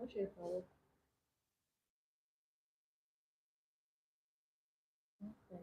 not sure if I will. Okay.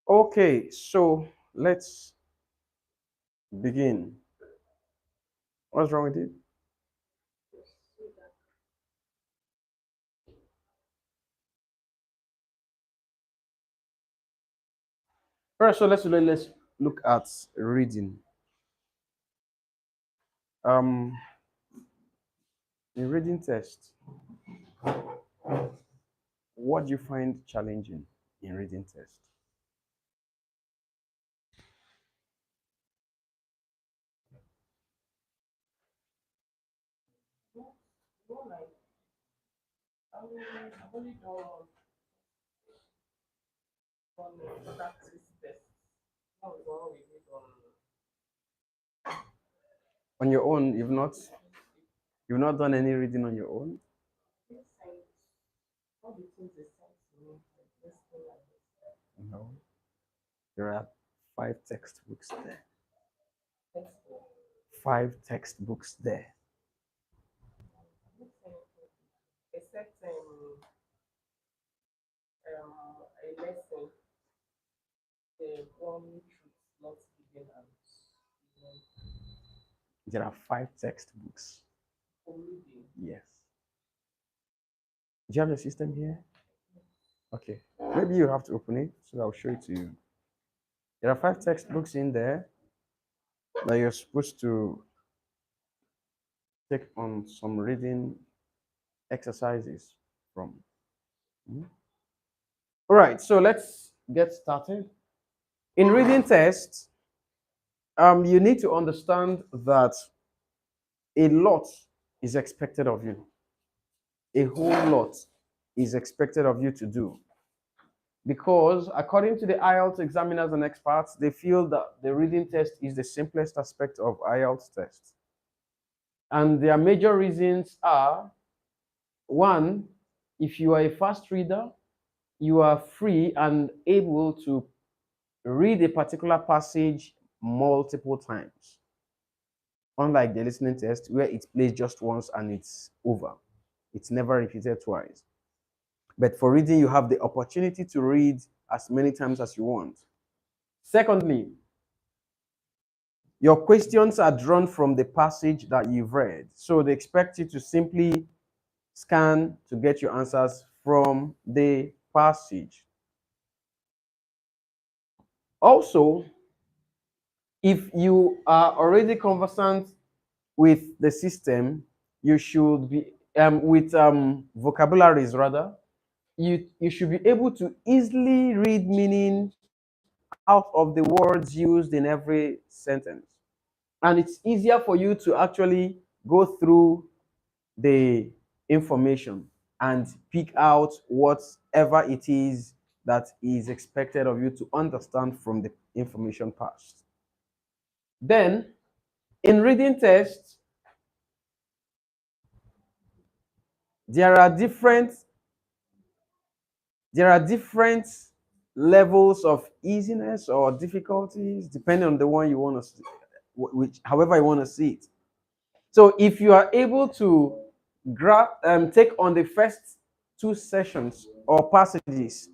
Okay, so let's begin. What's wrong with it? All right, so let's look at reading. Um, in reading test, what do you find challenging in reading test? More like I've only done one practice test. That was the one we did on On your own, you've not done any reading on your own. this science. All the things they sent to me, like this thing like this. No. There are 5 textbooks there. Textbook. 5 textbooks there. Except a lesson, the one truth not given and There are 5 textbooks. for reading. Yes. Do you have your system here? Okay. Maybe you have to open it so I'll show it to you. There are 5 textbooks in there that you're supposed to take on some reading exercises from. Mhm. All right, so let's get started. In reading tests, you need to understand that a lot is expected of you. A whole lot is expected of you to do. Because according to the IELTS examiners and experts, they feel that the reading test is the simplest aspect of IELTS test. And their major reasons are, one, if you are a fast reader, you are free and able to read a particular passage multiple times. Unlike the listening test, where it plays just once and it's over. It's never repeated twice. But for reading, you have the opportunity to read as many times as you want. Secondly, your questions are drawn from the passage that you've read. So they expect you to simply scan to get your answers from the passage. Also, if you are already conversant with the system, you should be with vocabularies rather. You should be able to easily read meaning out of the words used in every sentence. And it's easier for you to actually go through the information and pick out whatever it is that is expected of you to understand from the information passed. Then, in reading tests, there are different levels of easiness or difficulties depending on the one you want to, which however you want to see it. So if you are able to take on the first 2 sessions or passages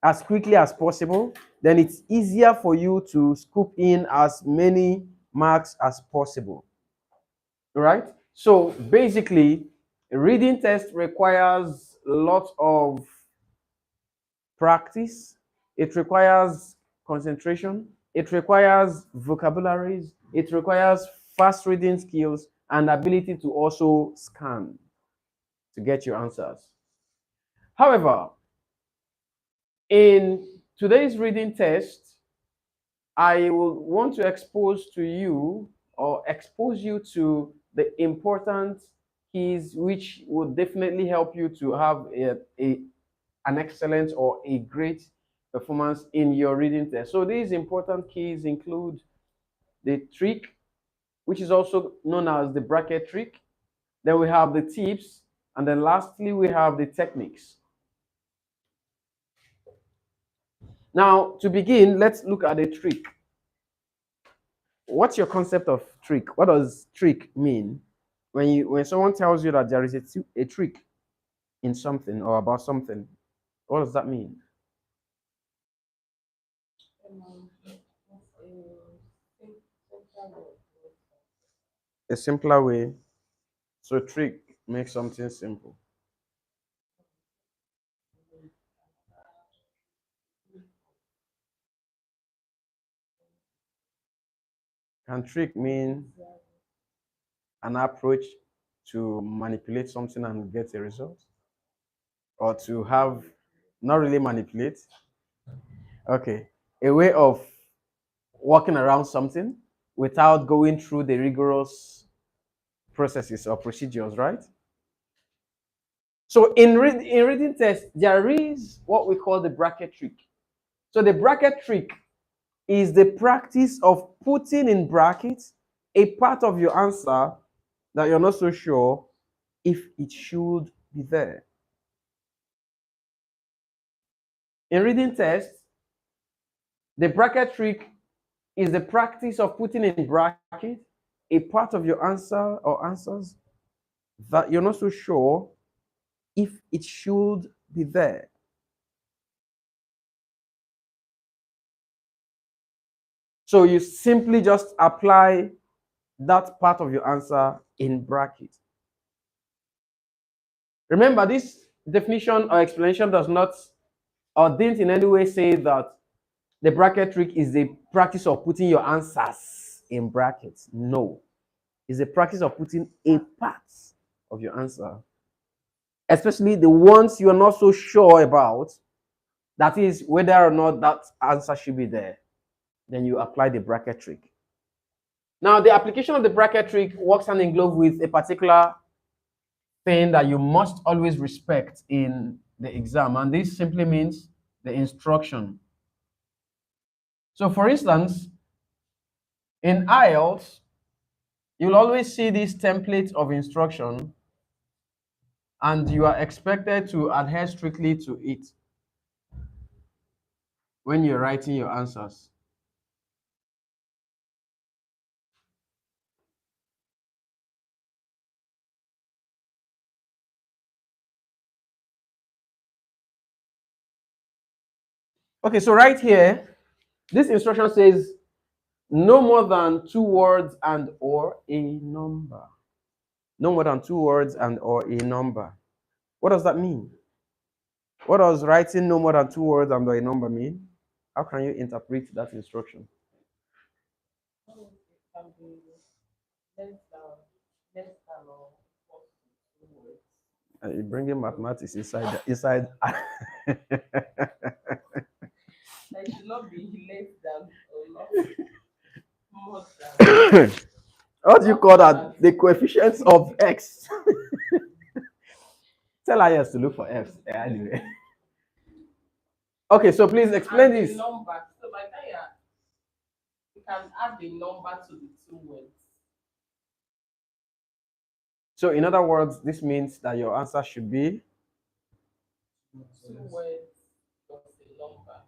as quickly as possible, then it's easier for you to scoop in as many marks as possible. Right? So basically, a reading test requires a lot of practice, it requires concentration, it requires vocabularies, It requires fast reading skills and ability to also scan to get your answers. However, in today's reading test, I will want to expose to you or expose you to the important keys which will definitely help you to have an excellent or a great performance in your reading test. So these important keys include the trick, which is also known as the bracket trick. Then we have the tips, and then lastly we have the techniques. Now, to begin, let's look at the trick. What's your concept of trick? What does trick mean? When someone tells you that there is a trick in something or about something, what does that mean? A simpler way. So trick makes something simple. Can trick mean an approach to manipulate something and get a result? Or to have, not really manipulate, okay, a way of working around something without going through the rigorous processes or procedures, right? So in reading test, there is what we call the bracket trick. So the bracket trick is the practice of putting in brackets a part of your answer that you're not so sure if it should be there. In reading test, the bracket trick is the practice of putting in bracket a part of your answer or answers that you're not so sure if it should be there. So you simply just apply that part of your answer in bracket. Remember, this definition or explanation does not or didn't in any way say that the bracket trick is the practice of putting your answers in brackets. No. It's the practice of putting a part of your answer, especially the ones you are not so sure about, that is, whether or not that answer should be there. Then you apply the bracket trick. Now, the application of the bracket trick works hand in glove with a particular thing that you must always respect in the exam, and this simply means the instruction. So, for instance, in IELTS, you'll always see this template of instruction, and you are expected to adhere strictly to it when you're writing your answers. Okay, so right here, this instruction says no more than 2 words and or a number. No more than 2 words and or a number. What does that mean? What does writing no more than 2 words and or a number mean? How can you interpret that instruction? You bring in mathematics inside. It should not be less than or not more than. What do you call that? The coefficients of x. Tell IELTS to look for f. Anyway. Okay, so please explain this. Number. So by that, you can add the number to the 2 words. So in other words, this means that your answer should be 2 words plus a number,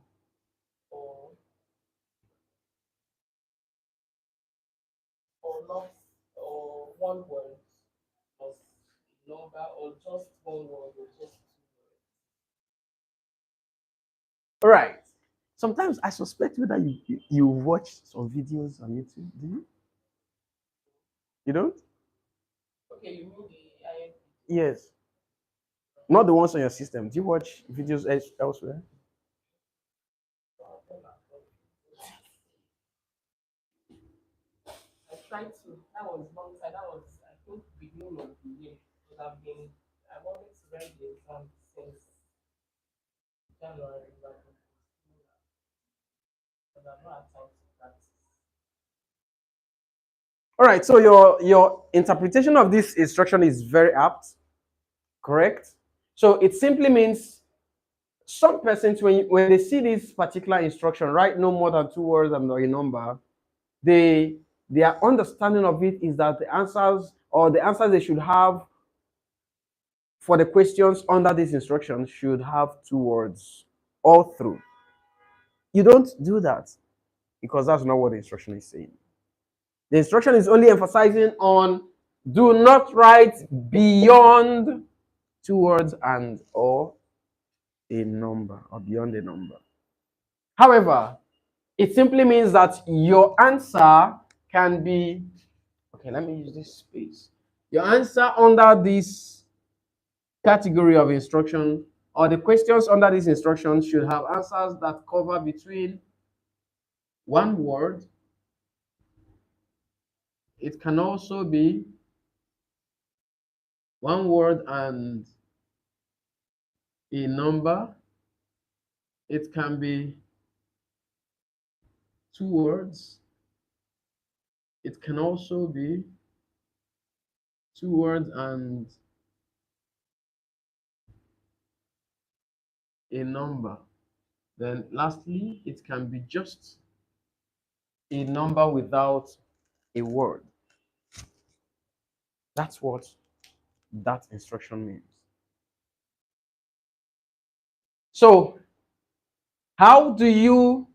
or not, or 1 word plus a number, or just 1 word, or just 2 words. all right. Sometimes I suspect whether you watch some videos on YouTube. Do you? You don't? Okay, you mean the INP? Yes. Not the ones on your system. Do you watch videos elsewhere? tried to. That was long time. That was, I think, beginning of the year. Because I wanted to write the exam since January, but I've not had time to practice. All right, so your interpretation of this instruction is very apt, correct? So it simply means some persons, when they see this particular instruction, write no more than 2 words and a number, their understanding of it is that the answers they should have for the questions under this instruction should have 2 words all through. You don't do that because that's not what the instruction is saying. The instruction is only emphasizing on do not write beyond 2 words and or a number or beyond a number. However, it simply means that your answer can be, okay, let me use this space. Your answer under this category of instruction or the questions under this instruction should have answers that cover between 1 word. It can also be 1 word and a number. It can be 2 words. It can also be 2 words and a number. Then lastly, it can be just a number without a word. That's what that instruction means. So, how do you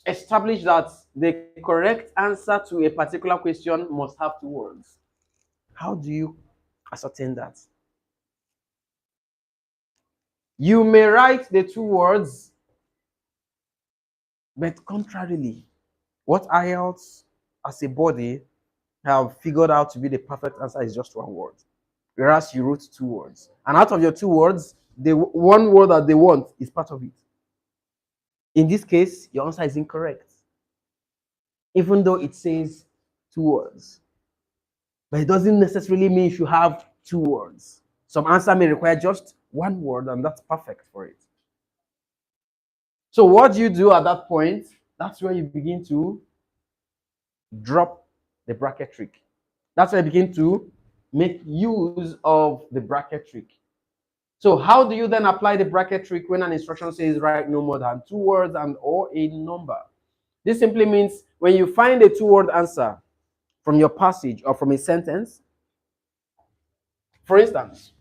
establish that the correct answer to a particular question must have 2 words? How do you ascertain that? You may write the 2 words, but contrarily, what IELTS as a body have figured out to be the perfect answer is just 1 word. Whereas you wrote 2 words. And out of your 2 words, the 1 word that they want is part of it. In this case, your answer is incorrect. Even though it says 2 words. But it doesn't necessarily mean you have 2 words. Some answer may require just 1 word, and that's perfect for it. So what do you do at that point? That's where you begin to drop the bracket trick. That's where you begin to make use of the bracket trick. So how do you then apply the bracket trick when an instruction says write no more than 2 words and or a number? This simply means when you find a 2-word answer from your passage or from a sentence, for instance,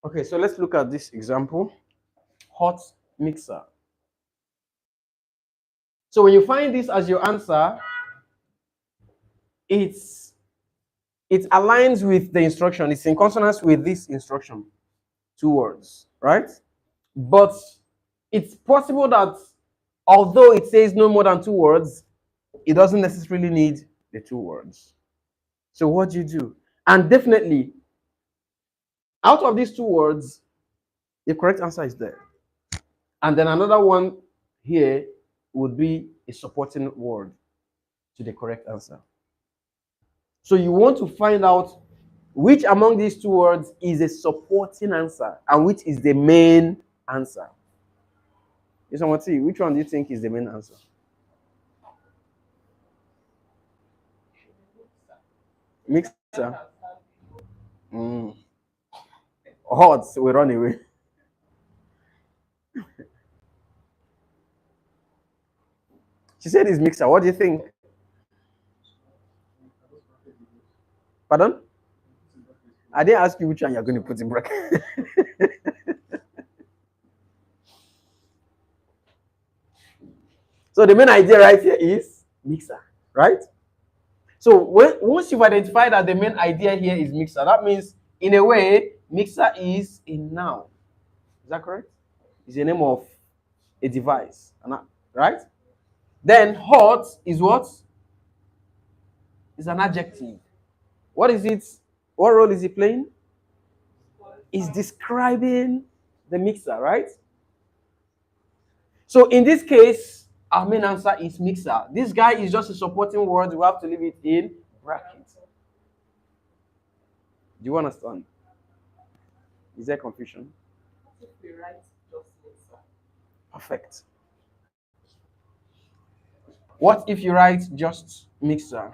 okay, so let's look at this example. Hot mixer. So when you find this as your answer, it aligns with the instruction. It's in consonance with this instruction. 2 words, right? But it's possible that although it says no more than 2 words, it doesn't necessarily need the 2 words. So what do you do? And definitely, out of these 2 words, the correct answer is there. And then another one here would be a supporting word to the correct answer. So you want to find out which among these 2 words is a supporting answer and which is the main answer. Which one do you think is the main answer? Mixer. Hot will run away. She said it's mixer. What do you think? Pardon? I didn't ask you which one you're going to put in bracket. So the main idea right here is mixer, right? So once you've identified that the main idea here is mixer, that means in a way, mixer is a noun. Is that correct? It's the name of a device, right? Then hot is what? Is an adjective. What is it? What role is it playing? It's describing the mixer, right? So in this case, our main answer is mixer. This guy is just a supporting word. We have to leave it in brackets. Do you understand? Is there confusion? If we write just mixer. Perfect. What if you write just mixer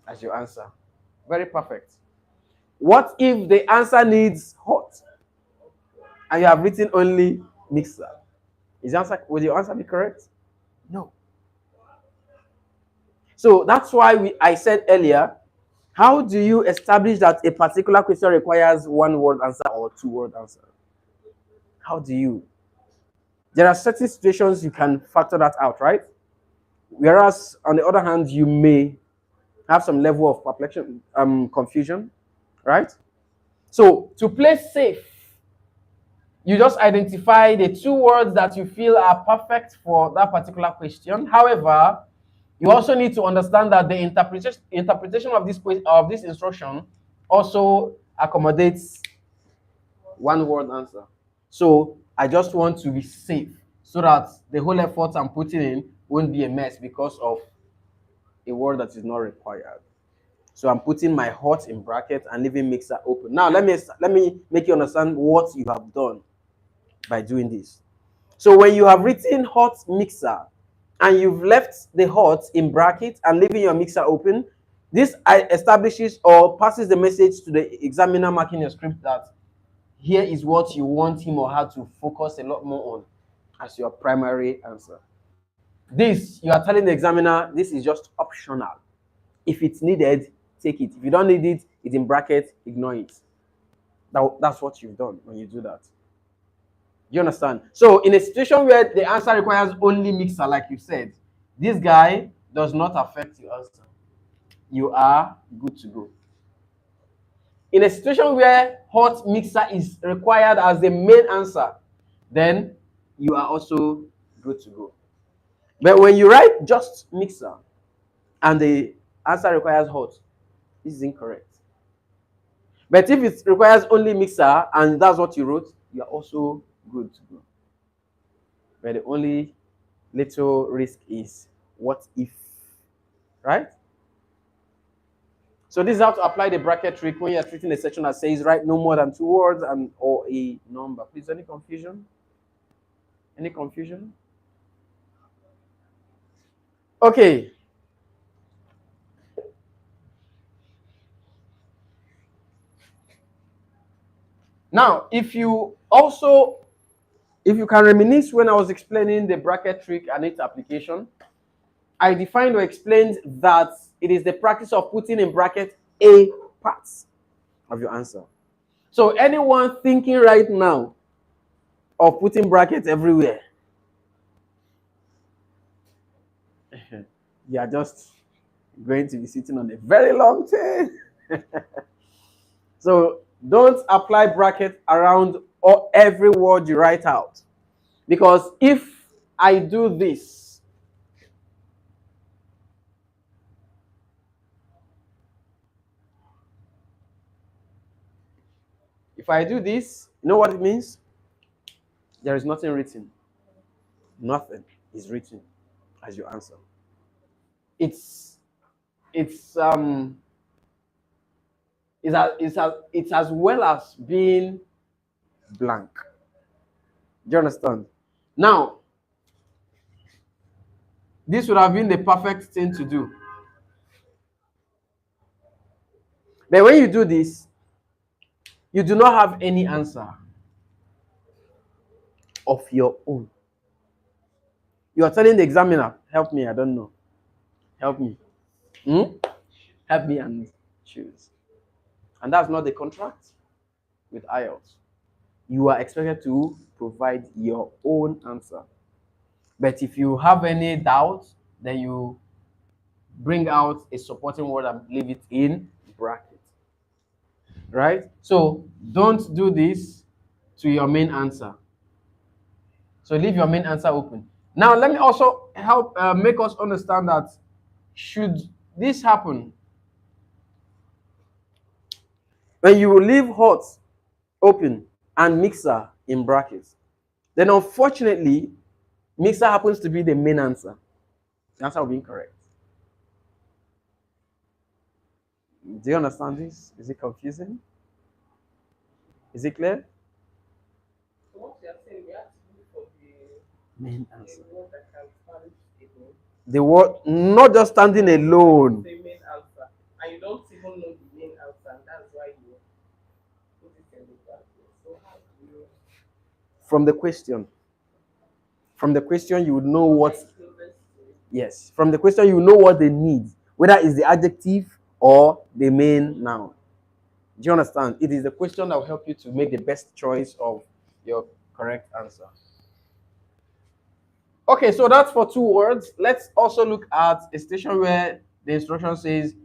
as your answer? Very perfect. What if the answer needs hot and you have written only mixer? Will your answer be correct? No. So that's why I said earlier, how do you establish that a particular question requires one word answer or two word answer? How do you? There are certain situations you can factor that out, right? Whereas on the other hand, you may have some level of perplexion, confusion, right? So to play safe, you just identify the two words that you feel are perfect for that particular question. However, you also need to understand that the interpretation of this instruction also accommodates one word answer. So I just want to be safe so that the whole effort I'm putting in won't be a mess because of a word that is not required. So I'm putting my hot in bracket and leaving mixer open. Now let me make you understand what you have done by doing this. So when you have written hot mixer and you've left the hot in bracket and leaving your mixer open, this establishes or passes the message to the examiner marking your script that here is what you want him or her to focus a lot more on as your primary answer. This, you are telling the examiner, this is just optional. If it's needed, take it. If you don't need it, it's in bracket, ignore it. That's what you've done when you do that. You understand? So in a situation where the answer requires only mixer, like you said, this guy does not affect your answer. You are good to go. In a situation where hot mixer is required as the main answer, then you are also good to go. But when you write just mixer and the answer requires hot, this is incorrect. But if it requires only mixer and that's what you wrote, you are also good to go. But the only little risk is what if, right? So this is how to apply the bracket trick when you're treating a section that says write no more than two words and or a number. Please, any confusion? Any confusion? Okay. Now, if you can reminisce when I was explaining the bracket trick and its application, I defined or explained that it is the practice of putting in bracket a part of your answer. So anyone thinking right now of putting brackets everywhere, you are just going to be sitting on a very long tail. So don't apply bracket around every word you write out. Because if I do this, you know what it means? There is nothing written. Nothing is written as your answer. It's as well as being blank. Do you understand? Now, this would have been the perfect thing to do. But when you do this, you do not have any answer of your own. You are telling the examiner, help me, I don't know. Help me. Help me and choose. And that's not the contract with IELTS. You are expected to provide your own answer. But if you have any doubt, then you bring out a supporting word and leave it in bracket. Right? So don't do this to your main answer. So leave your main answer open. Now let me also help make us understand that should this happen, when you leave hot open and mixer in brackets, then unfortunately mixer happens to be the main answer. The answer will be incorrect. Do you understand this? Is it confusing? Is it clear? So what you are saying, we have to look for Main the answer. word that can stand alone. The word not just standing alone. The main answer. And you don't even know the main answer, and that's why you put it in the bracket. So how do you From the question. From the question, you would know what. get closest to it? Yes. From the question, you know what they need, whether it's the adjective or the main noun. Do you understand? It is the question that will help you to make the best choice of your correct answer. Okay, so that's for 2 words. Let's also look at a situation where the instruction says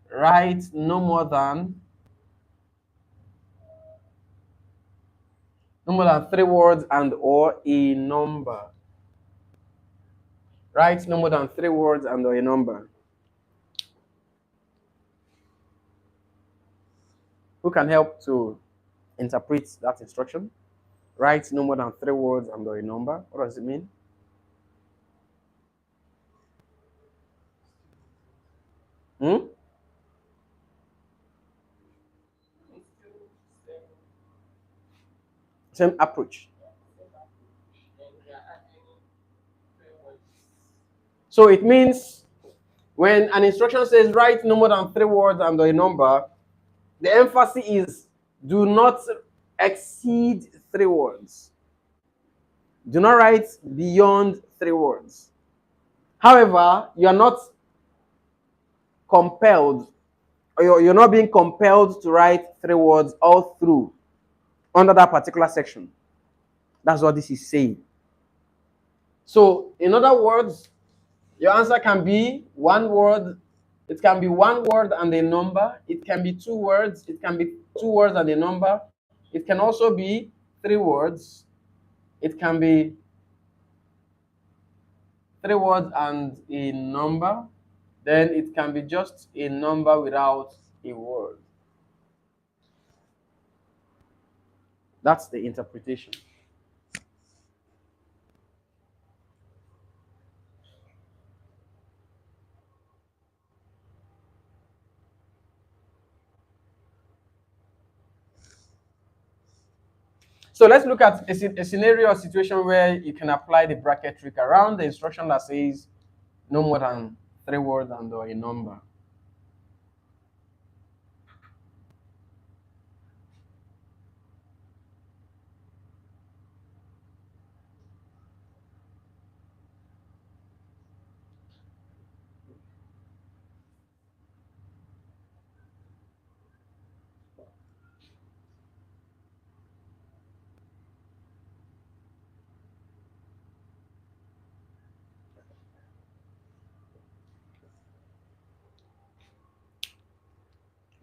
write no more than 3 words and or a number. Write no more than 3 words and or a number. Who can help to interpret that instruction? Write no more than 3 words and or a number. What does it mean? Hmm? It's still same, Same approach. same approach. And we are adding three words. So it means when an instruction says write no more than 3 words and or a number, the emphasis is do not exceed 3 words. Do not write beyond 3 words. However, you are not compelled, or you're not being compelled to write 3 words all through under that particular section. That's what this is saying. So, in other words, your answer can be 1 word. It can be 1 word and a number. It can be 2 words. It can be 2 words and a number. It can also be 3 words. It can be 3 words and a number. Then it can be just a number without a word. That's the interpretation. So let's look at a scenario or situation where you can apply the bracket trick around the instruction that says no more than 3 words and or a number.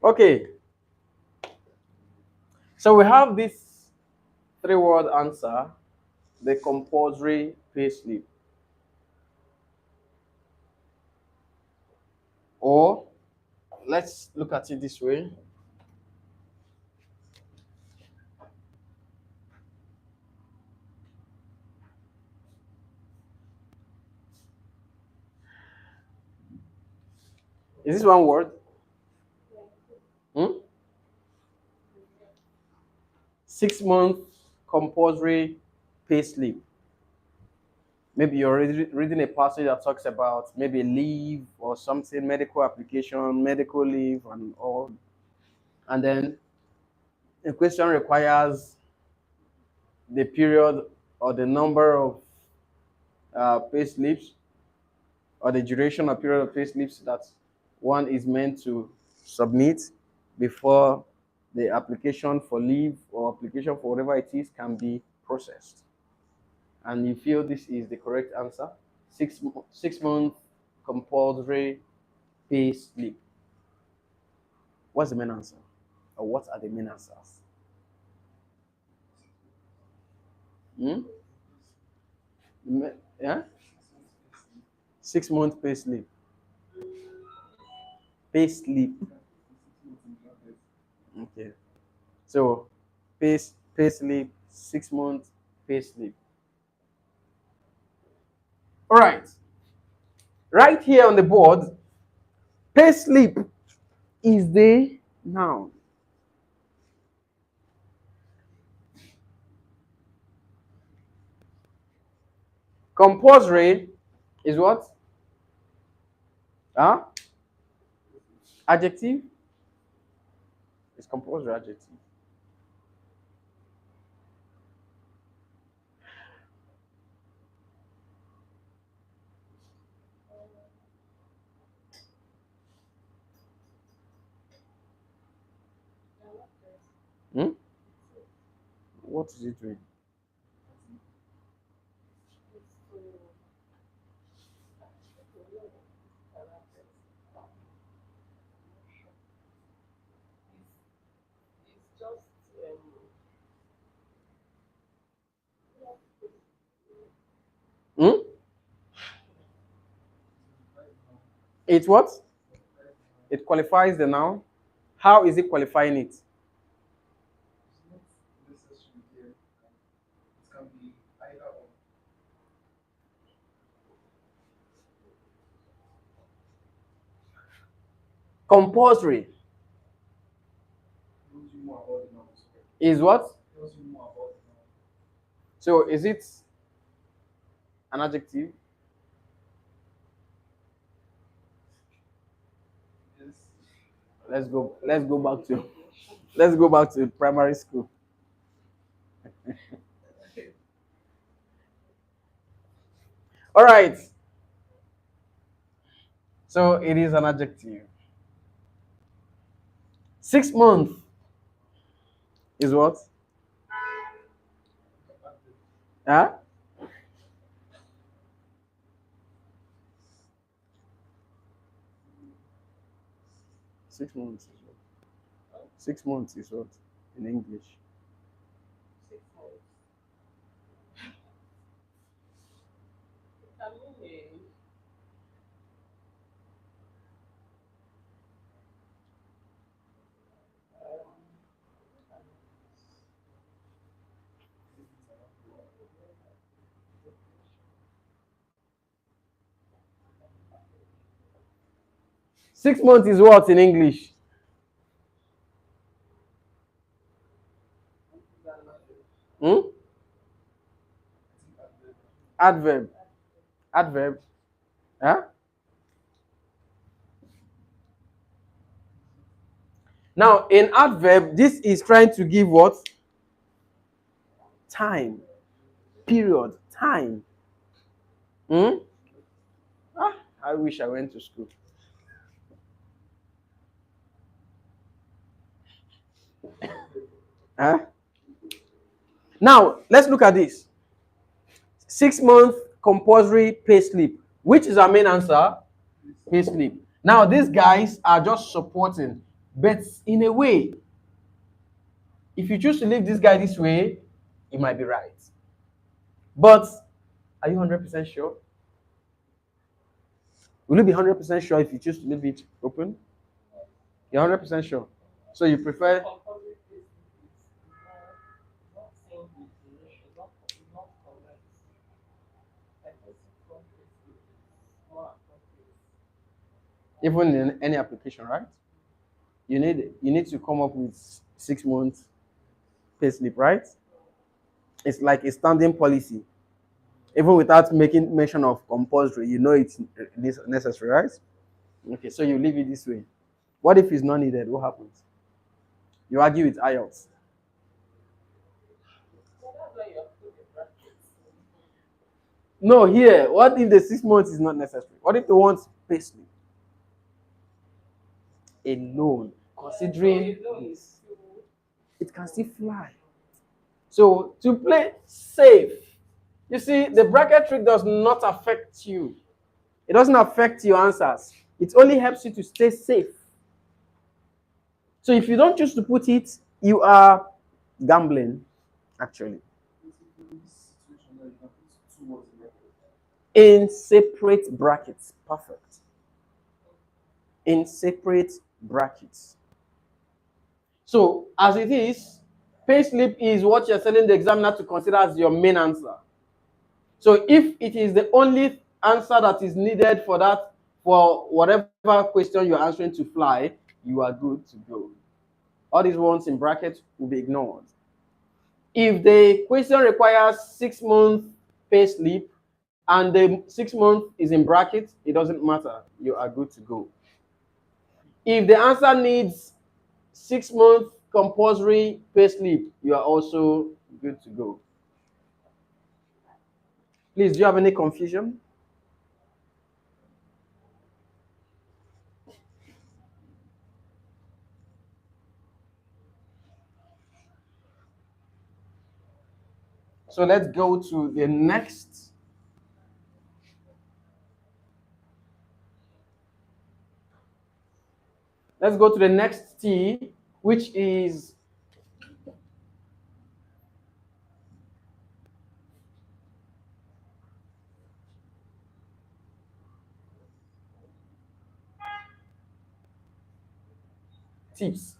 Okay. So we have this 3-word answer, the compulsory payslip. Or let's look at it this way. Is this 1 word? Hmm? 6-month compulsory payslip. Maybe you're reading a passage that talks about maybe leave or something, medical application, medical leave, and all. And then the question requires the period or the number of pay slips or the duration or period of pay slips that one is meant to submit before the application for leave or application for whatever it is can be processed. And you feel this is the correct answer. 6 month compulsory pay slip. What's the main answer? Or what are the main answers? Hmm? Yeah? 6 month pay slip. Pay slip. Okay. So pay slip, 6 month pay slip. All right. Right here on the board, pay slip is the noun. Compulsory is what? Huh? Adjective? It's compulsory adjective. Hmm? What is it doing? It's just Hmm? It's what? It qualifies the noun. How is it qualifying it? Compulsory is what? So is it an adjective? Let's go back to primary school. All right. So it is an adjective. 6 months is what? Huh? 6 months is what? 6 months is what in English? 6 months. I mean, 6 months is what in English? Hmm? Adverb. Adverb. Huh? Now, in adverb, this is trying to give what? Time. Period. Time. Hmm? Ah, I wish I went to school. Huh? Now, let's look at this. 6 month compulsory pay slip. Which is our main answer? Pay slip. Now, these guys are just supporting, but in a way, if you choose to leave this guy this way, it might be right. But are you 100% sure? Will you be 100% sure if you choose to leave it open? You're 100% sure. So you prefer. compulsory business is not saying the duration, not correct. I think 6 months is more appropriate. Even in any application, right? You need to come up with 6 months pay slip, right? It's like a standing policy. Even without making mention of compulsory, you know it's necessary, right? Okay, so you leave it this way. What if it's not needed? What happens? You argue with IELTS. So that's why you have to put the brackets. No, here. What if the 6 months is not necessary? What if they want pay slip alone? Considering So, this, it can still fly. So to play safe, you see, the bracket trick does not affect you. It doesn't affect your answers. It only helps you to stay safe. So if you don't choose to put it, you are gambling, actually. Basically, this situation now, you can put two words in bracket. In separate brackets. Perfect. In separate brackets. So as it is, payslip is what you're telling the examiner to consider as your main answer. So if it is the only answer that is needed for that, for whatever question you're answering to fly, you are good to go. All these ones in brackets will be ignored. If the question requires 6 month pay slip and the 6 month is in brackets, it doesn't matter. You are good to go. If the answer needs 6 month compulsory pay slip, you are also good to go. Please, do you have any confusion? So let's go to the next. Let's go to the next T, which is tips.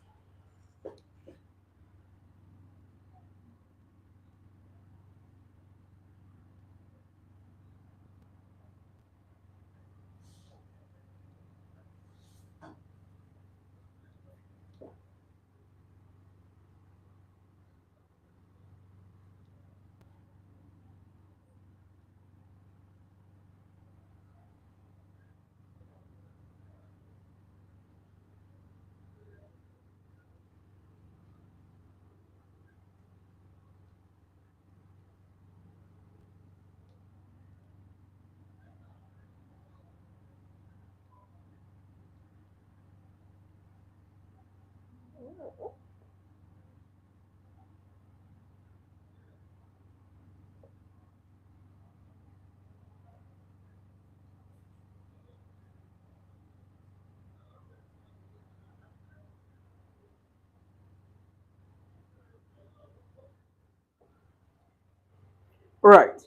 All right.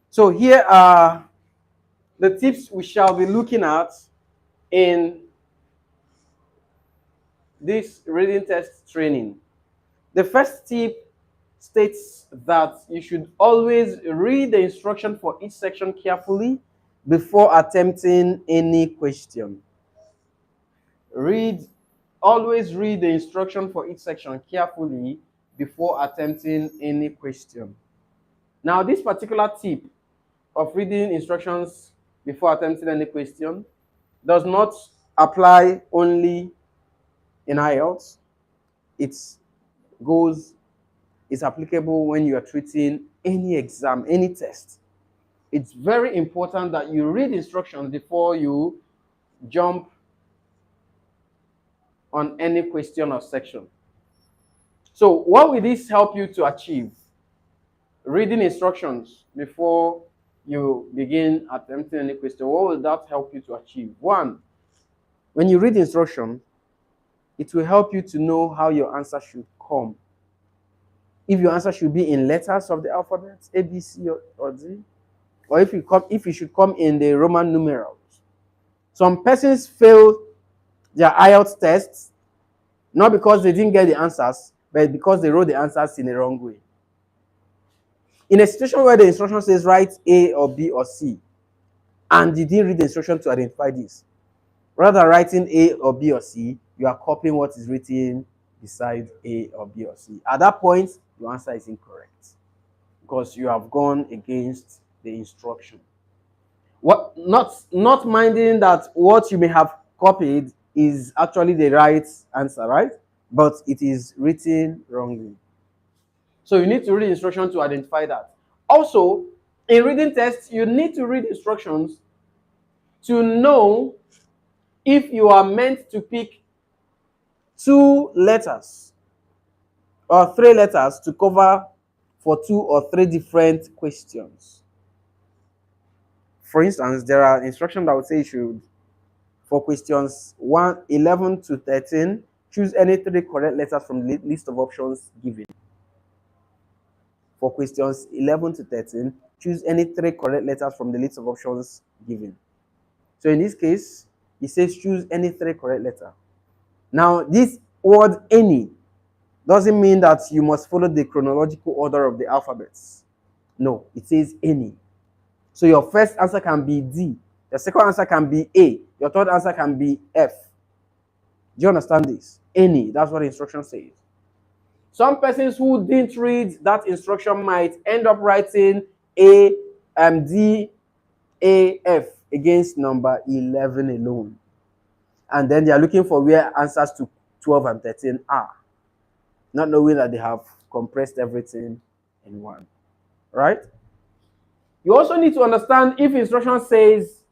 So here are the tips we shall be looking at in this reading test training. The first tip states that you should always read the instruction for each section carefully before attempting any question. Always read the instruction for each section carefully before attempting any question. Now, this particular tip of reading instructions before attempting any question does not apply only in IELTS. It goes is applicable when you are treating any exam, any test. It's very important that you read instructions before you jump on any question or section. So what will this help you to achieve? Reading instructions before you begin attempting any question. What will that help you to achieve? One, when you read instruction, it will help you to know how your answer should come. If your answer should be in letters of the alphabet, A, B, C, or D, or if it should come in the Roman numerals. Some persons fail their IELTS tests not because they didn't get the answers, but because they wrote the answers in the wrong way. In a situation where the instruction says write A or B or C, and you didn't read the instruction to identify this, rather than writing A or B or C, you are copying what is written beside A or B or C. At that point, your answer is incorrect because you have gone against the instruction. Not minding that what you may have copied is actually the right answer, right? But it is written wrongly. So you need to read instructions to identify that. Also, in reading tests, you need to read instructions to know if you are meant to pick 2 letters or 3 letters to cover for 2 or 3 different questions. For instance, there are instructions that would say you should For questions 11 to 13, choose any 3 correct letters from the list of options given. For questions 11 to 13, choose any 3 correct letters from the list of options given. So in this case, it says choose any 3 correct letters. Now, this word any doesn't mean that you must follow the chronological order of the alphabets. No, it says any. So your first answer can be D, your second answer can be A, your third answer can be F. Do you understand this? Any, that's what the instruction says. Some persons who didn't read that instruction might end up writing A, D, A, F against number 11 alone. And then they are looking for where answers to 12 and 13 are, not knowing that they have compressed everything in one. Right? You also need to understand if instruction says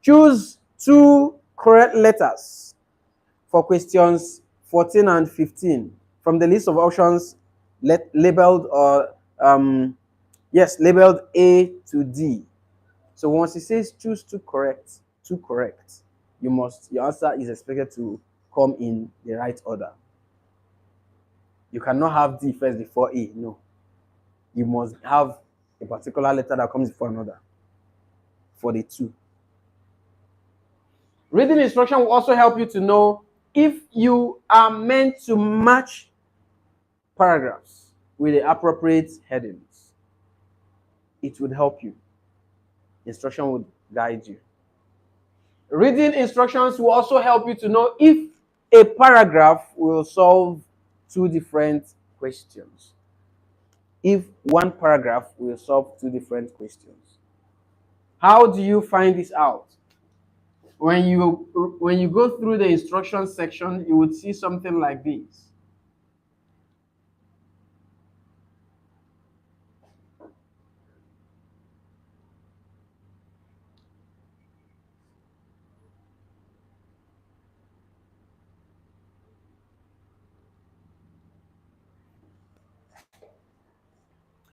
choose 2 correct letters for questions 14 and 15 from the list of options labeled labeled A to D. So once it says choose 2 correct, your answer is expected to come in the right order. You cannot have D first before A. No. You must have a particular letter that comes before another for the 2. Reading instruction will also help you to know if you are meant to match paragraphs with the appropriate headings. It would help you. Instruction would guide you. Reading instructions will also help you to know if a paragraph will solve 2 different questions. If one paragraph will solve 2 different questions. How do you find this out? When you go through the instruction section, you would see something like this.